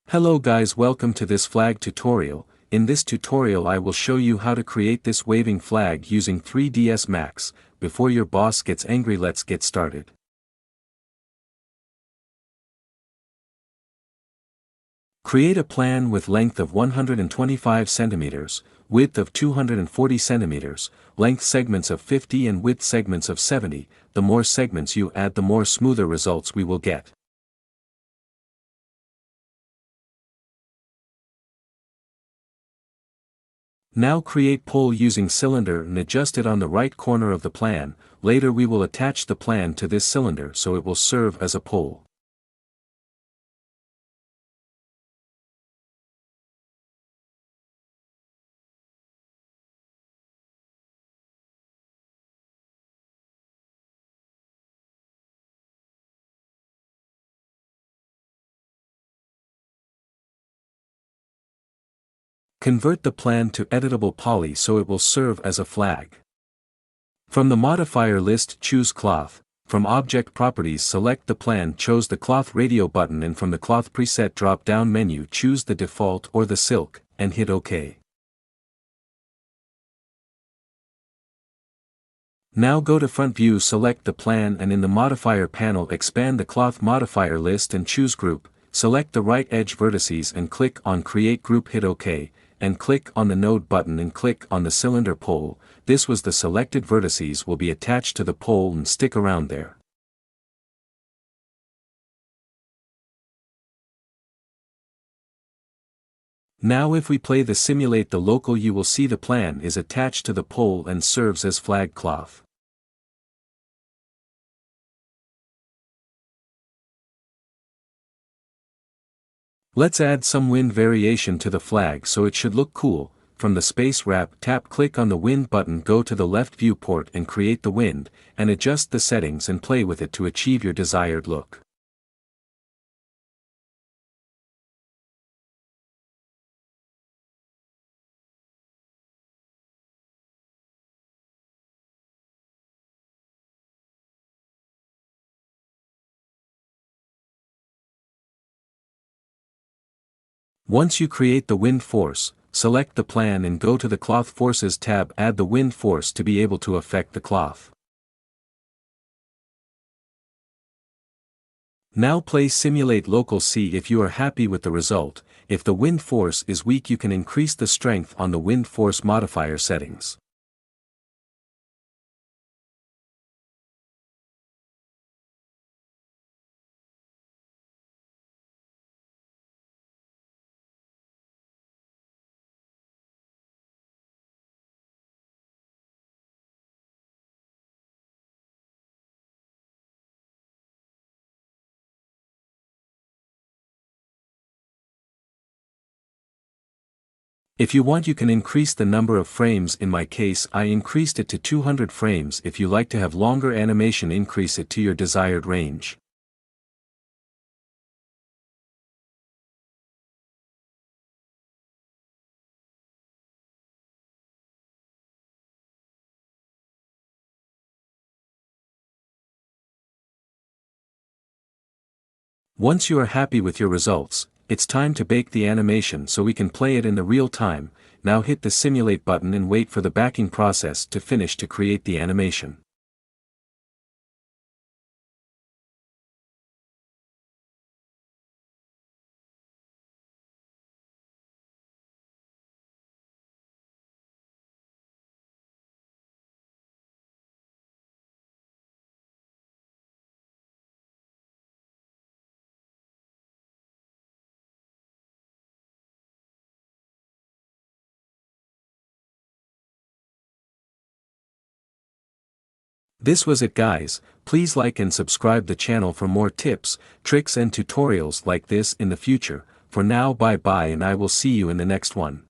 Hello guys, welcome to this flag tutorial. In this tutorial I will show you how to create this waving flag using 3ds Max. Before your boss gets angry, let's get started. Create a plan with length of 125 centimeters, width of 240 centimeters, length segments of 50 and width segments of 70. The more segments you add, the more smoother results we will get. Now create pole using cylinder and adjust it on the right corner of the plan. Later we will attach the plan to this cylinder so it will serve as a pole. Convert the plan to editable poly so it will serve as a flag. From the modifier list, choose cloth. From object properties, select the plan, choose the cloth radio button, and from the cloth preset drop down menu choose the default or the silk, and hit OK. Now go to front view, select the plan, and in the modifier panel expand the cloth modifier list and choose group. Select the right edge vertices and click on create group, hit OK, and click on the node button and click on the cylinder pole. This was the selected vertices will be attached to the pole and stick around there. Now if we play the simulate the local, you will see the plan is attached to the pole and serves as flag cloth. Let's add some wind variation to the flag so it should look cool. From the space wrap tab, click on the wind button, go to the left viewport and create the wind, and adjust the settings and play with it to achieve your desired look. Once you create the wind force, select the plan and go to the cloth forces tab, add the wind force to be able to affect the cloth. Now play simulate local, see if you are happy with the result. If the wind force is weak, you can increase the strength on the wind force modifier settings. If you want, you can increase the number of frames. In my case, I increased it to 200 frames. If you like to have longer animation, increase it to your desired range. Once you are happy with your results, it's time to bake the animation so we can play it in the real time. Now hit the simulate button and wait for the backing process to finish to create the animation. This was it guys. Please like and subscribe the channel for more tips, tricks and tutorials like this in the future. For now, bye bye, and I will see you in the next one.